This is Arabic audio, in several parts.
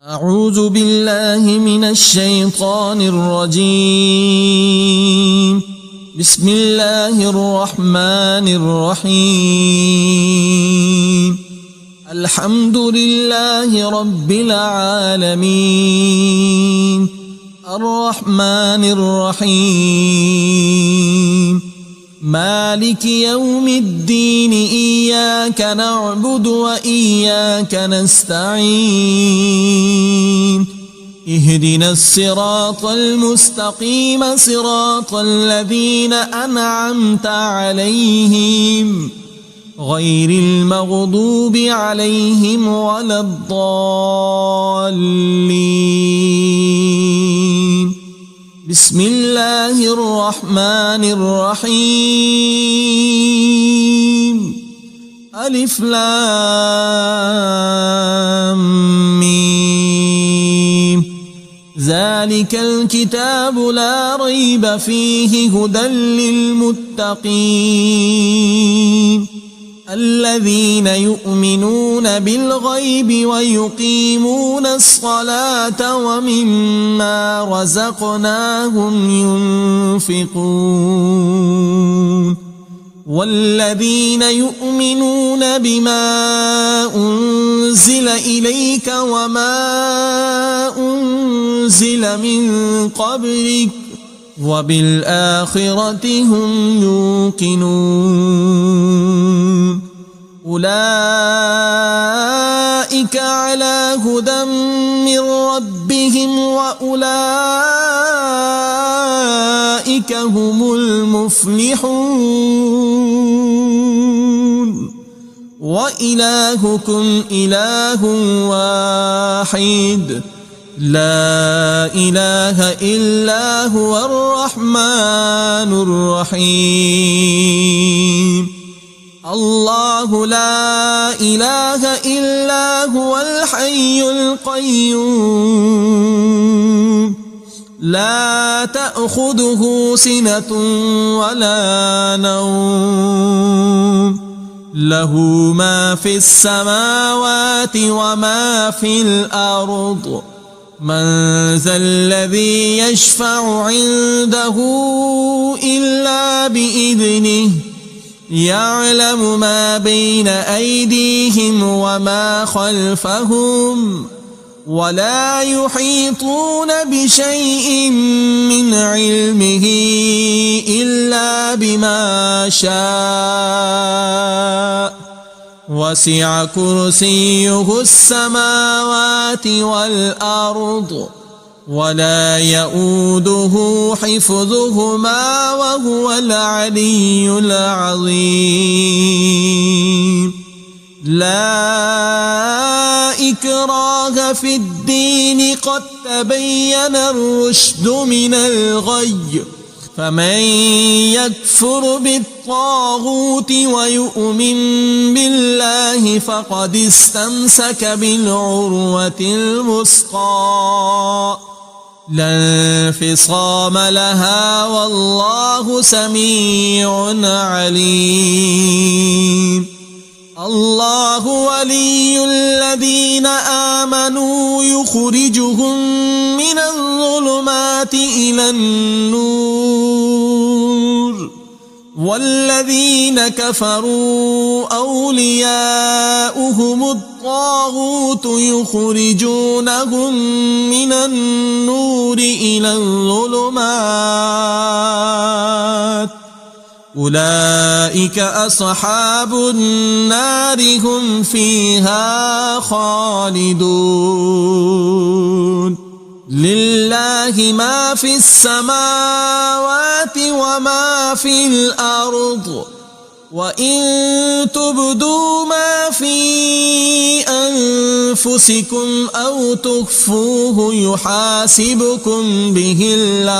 أعوذ بالله من الشيطان الرجيم. بسم الله الرحمن الرحيم. الحمد لله رب العالمين الرحمن الرحيم مالك يوم الدين إياك نعبد وإياك نستعين اهدنا الصراط المستقيم صراط الذين أنعمت عليهم غير المغضوب عليهم ولا الضالين. بسم الله الرحمن الرحيم. ألف لام ميم. ذلك الكتاب لا ريب فيه هدى للمتقين الذين يؤمنون بالغيب ويقيمون الصلاة ومما رزقناهم ينفقون والذين يؤمنون بما أنزل إليك وما أنزل من قبلك وبالآخرة هم يوقنون أولئك على هدى من ربهم وأولئك هم المفلحون. وإلهكم إله واحد لا إله إلا هو الرحمن الرحيم. الله لا إله إلا هو الحي القيوم لا تأخذه سنة ولا نوم له ما في السماوات وما في الأرض. من ذا الذي يشفع عنده إلا بإذنه يعلم ما بين أيديهم وما خلفهم ولا يحيطون بشيء من علمه إلا بما شاء وسع كرسيه السماوات والأرض ولا يؤوده حفظهما وهو العلي العظيم. لا إكراه في الدين قد تبين الرشد من الغي فمن يكفر بالطاغوت ويؤمن بالله فقد استمسك بالعروة الوثقى لا انفصام لها والله سميع عليم. الله ولي الذين آمنوا يخرجهم من الظلمات إلى النور والذين كفروا أولياؤهم الطاغوت يخرجونهم من النور إلى الظلمات أولئك أصحاب النار هم فيها خالدون. لله ما في السماوات وما في الأرض وإن تبدوا ما في أنفسكم أو تخفوه يحاسبكم به الله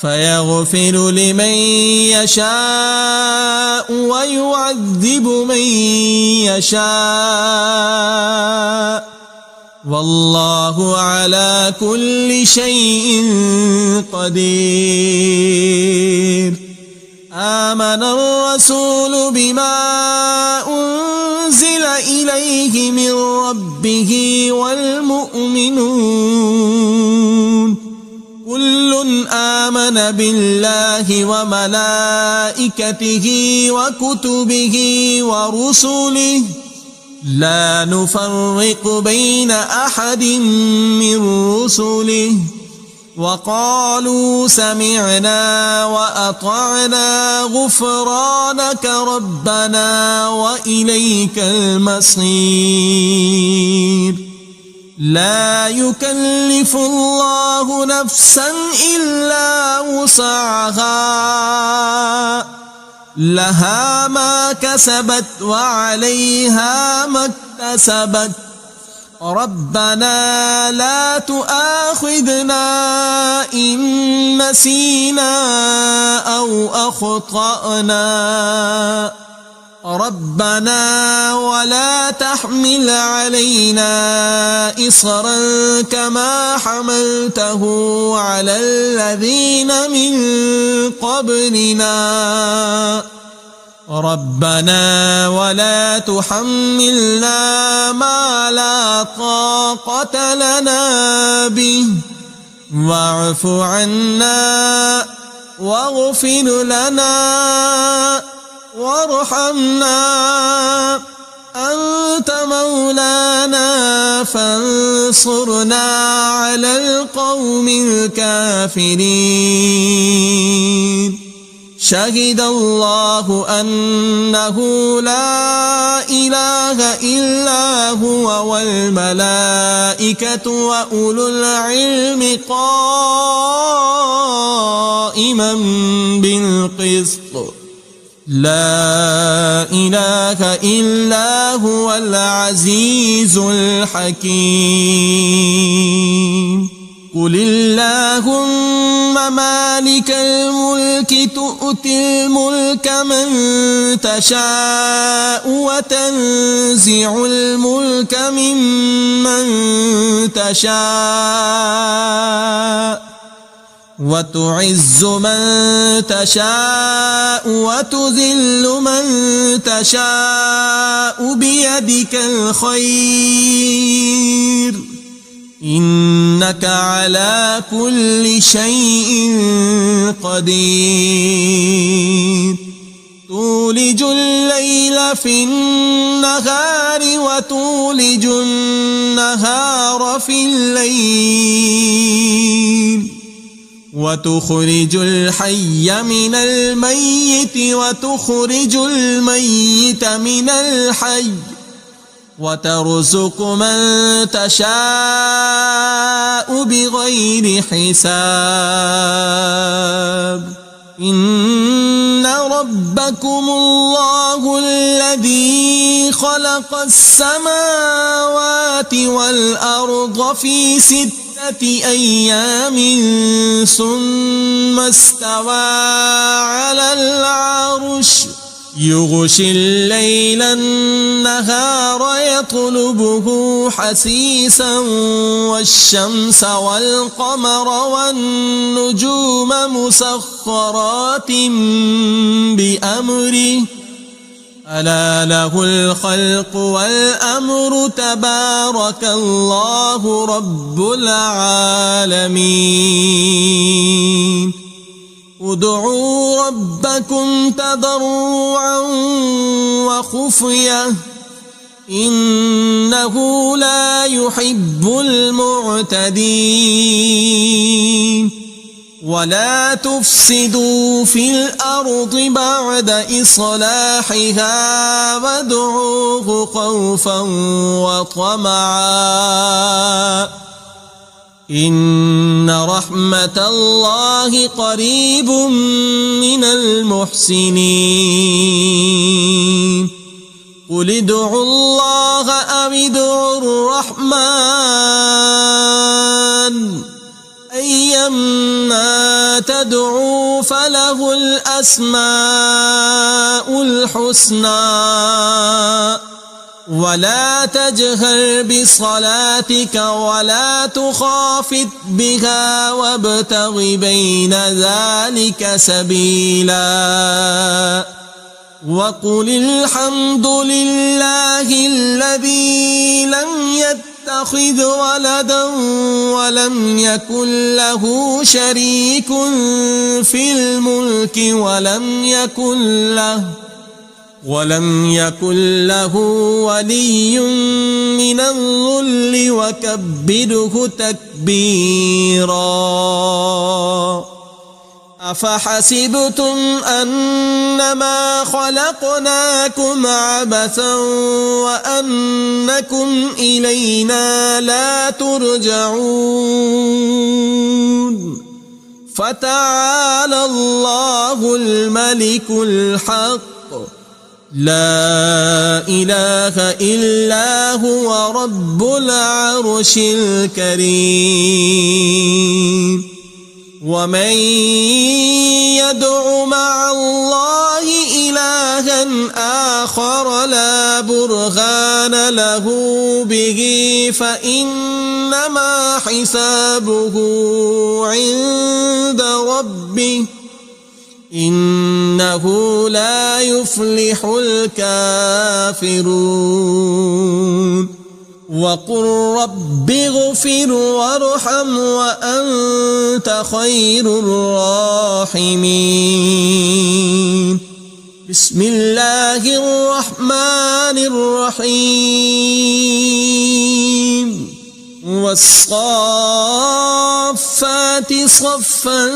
فيغفر لمن يشاء ويعذب من يشاء والله على كل شيء قدير. آمن الرسول بما أنزل إليه إليه من ربه والمؤمنون كل آمن بالله وملائكته وكتبه ورسله لا نفرق بين أحد من رسله وقالوا سمعنا وأطعنا غفرانك ربنا وإليك المصير لا يكلف الله نفسا إلا وسعها لها ما كسبت وعليها ما اكتسبت ربنا لا تؤاخذنا إن نسينا أو أخطأنا ربنا ولا تحمل علينا إصرا كما حملته على الذين من قبلنا ربنا ولا تحملنا ما لا طاقة لنا به واعف عنا واغفر لنا وارحمنا أنت مولانا فانصرنا على القوم الكافرين شهد الله أنه لا إله إلا هو والملائكة وأولو العلم قائما بالقسط لا إله إلا هو العزيز الحكيم قل اللهم مالك الملك تؤتي الملك من تشاء وتنزع الملك ممن تشاء وتعز من تشاء وتذل من تشاء بيدك الخير إنك على كل شيء قدير تولج الليل في النهار وتولج النهار في الليل وتخرج الحي من الميت وتخرج الميت من الحي وترزق من تشاء بغير حساب إن ربكم الله الذي خلق السماوات والأرض في 6 أيام ثم استوى على العرش يغشي الليل النهار يطلبه حثيثا والشمس والقمر والنجوم مسخرات بأمره ألا له الخلق والأمر تبارك الله رب العالمين ادعوا ربكم تضرعا وخفية إنه لا يحب المعتدين ولا تفسدوا في الأرض بعد إصلاحها وادعوه خوفا وطمعا إن رحمة الله قريب من المحسنين قل ادعوا الله أو ادعوا الرحمن أيما تدعوا فله الأسماء الحسنى ولا تجهر بصلاتك ولا تخافت بها وابتغ بين ذلك سبيلا وقل الحمد لله الذي لم يتخذ ولدا ولم يكن له شريك في الملك ولم يكن له ولي من الذل وكبره تكبيرا. أفحسبتم أنما خلقناكم عبثا وأنكم إلينا لا ترجعون فتعالى الله الملك الحق لا إله إلا هو رب العرش الكريم. ومن يدع مع الله إلها آخر لا برهان له به فإنما حسابه عند ربه إنه لا يفلح الكافرون. وقل رب اغفر وارحم وأنت خير الراحمين. بسم الله الرحمن الرحيم. والصافات صفا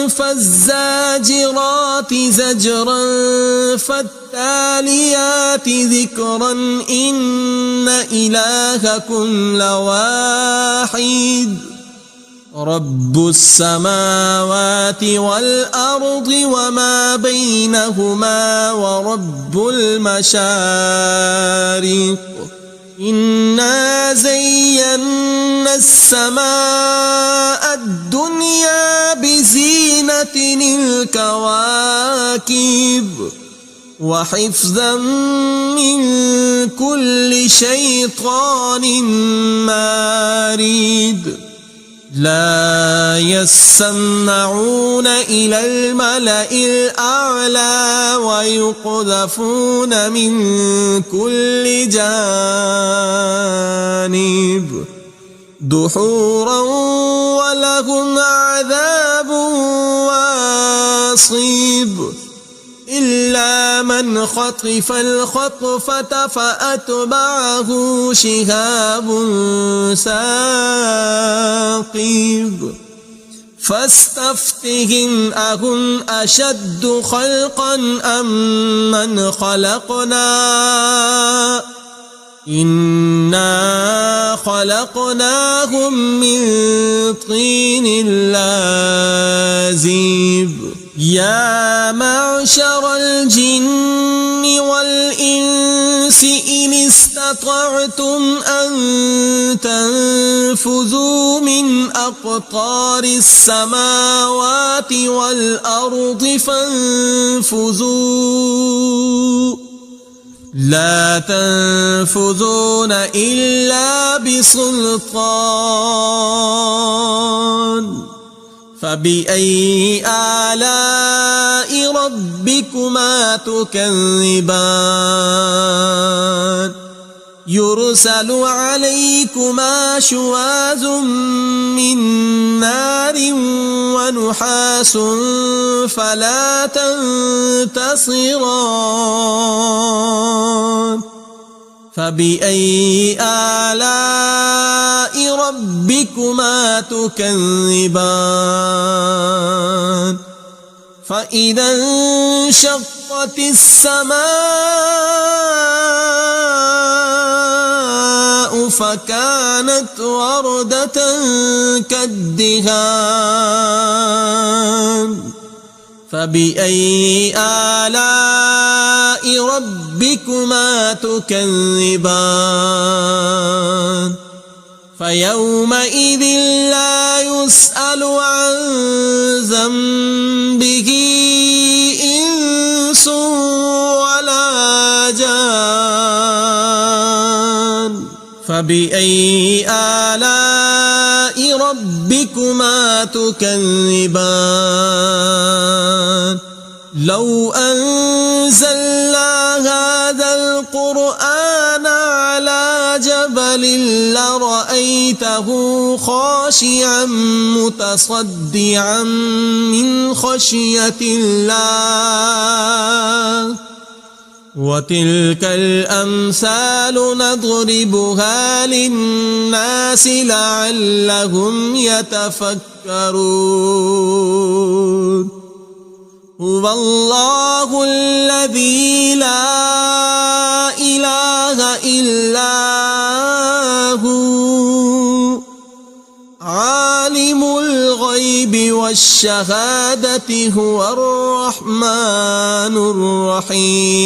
فالزاجرات زجرا فالتاليات ذكرا إن إلهكم لواحد رب السماوات والأرض وما بينهما ورب المشارق إنا زينا السماء الدنيا بزينة الكواكب وحفظا من كل شيطان مارد لا يسمعون إلى الملأ الأعلى ويقذفون من كل جانب دحورا ولهم عذاب واصب إلا من خطف الخطفة فأتبعه شهاب ثاقب فاستفتهم أهم أشد خلقا أم من خلقنا إنا خلقناهم من طين لازب. يا معشر الجن والإنس إن استطعتم أن تنفذوا من أقطار السماوات والأرض فانفذوا لا تنفذون إلا بسلطان. فبأي آلاء ربكما تكذبان يرسل عليكما شواظ من نار ونحاس فلا تنتصران. فبأي آلاء ربكما تكذبان فإذا انشقت السماء فكانت وردة كالدهان. فبأي آلاء ربكما تكذبان فيومئذ لا يسأل عن ذنبه إنس ولا جان. فبأي آلاء ربكما تكذبان لو أنزلنا عمل لرأيته خاشعا متصدعا من خشية الله وتلك الأمثال نضربها للناس لعلهم يتفكرون هو الله الذي لا إله إلا هو عالم الغيب والشهادة هو الرحمن الرحيم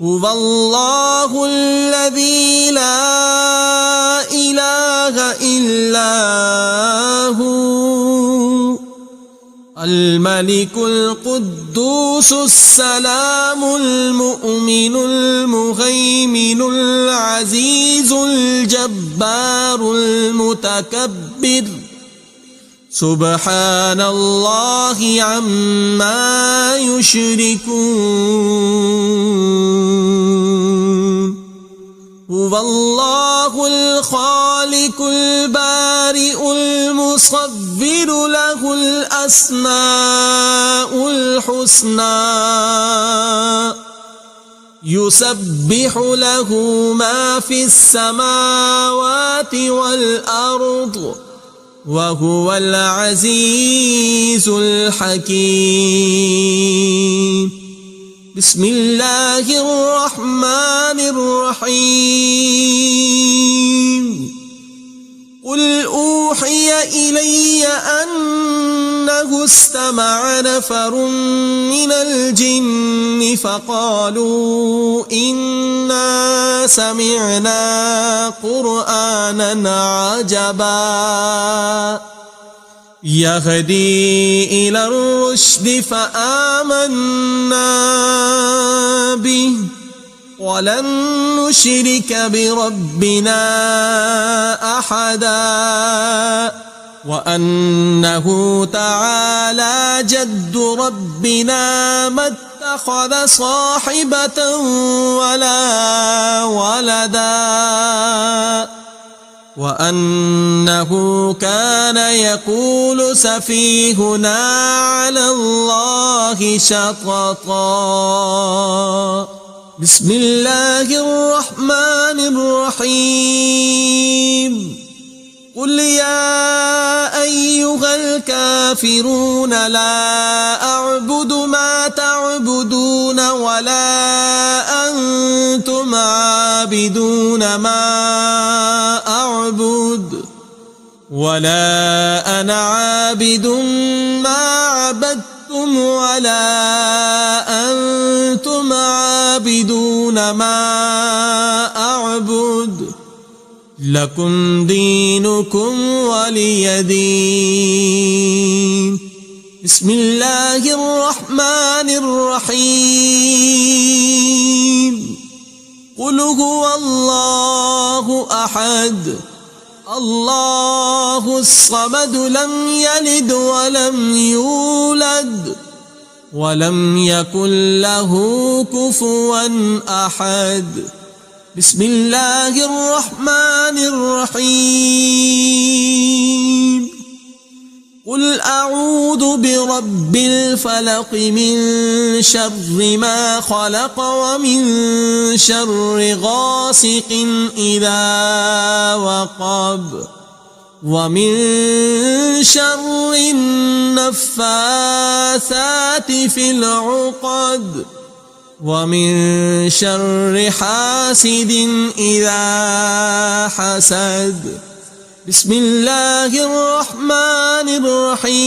هو الله الذي لا إله إلا هو الملك القدوس السلام المؤمن المهيمن العزيز الجبار المتكبر سبحان الله عما يشركون هو الله الخالق البارئ المصور له الأسماء الحسنى يسبح له ما في السماوات والأرض وهو العزيز الحكيم بسم الله الرحمن الرحيم قل أوحي إلي أنه استمع نفر من الجن فقالوا إنا سمعنا قرآنا عجبا يهدي إلى الرشد فآمنا به ولن نشرك بربنا أحدا وأنه تعالى جد ربنا ما اتخذ صاحبة ولا ولدا وأنه كان يقول سفيهنا على الله شططا بسم الله الرحمن الرحيم قل يا أيها الكافرون لا أعبد ما تعبدون ولا أنتم عابدون ما أعبد ولا أنا عابد ما عبدتم ولا أنتم عابدون ما أعبد لكم دينكم ولي دين بسم الله الرحمن الرحيم قل هو الله أحد الله الصمد لم يلد ولم يولد ولم يكن له كفوا أحد بسم الله الرحمن الرحيم قل أعوذ برب الفلق من شر ما خلق ومن شر غاسق إذا وقب ومن شر النفاثات في العقد ومن شر حاسد إذا حسد بسم الله الرحمن الرحيم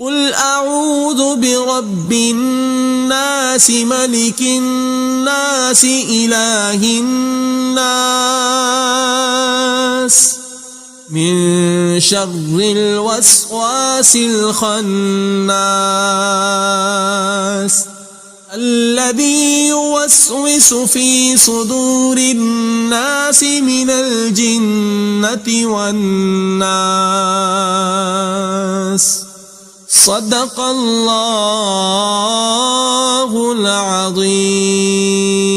قل أعوذ برب الناس ملك الناس إله الناس من شر الوسواس الخناس الذي يوسوس في صدور الناس من الجنة والناس صدق الله العظيم.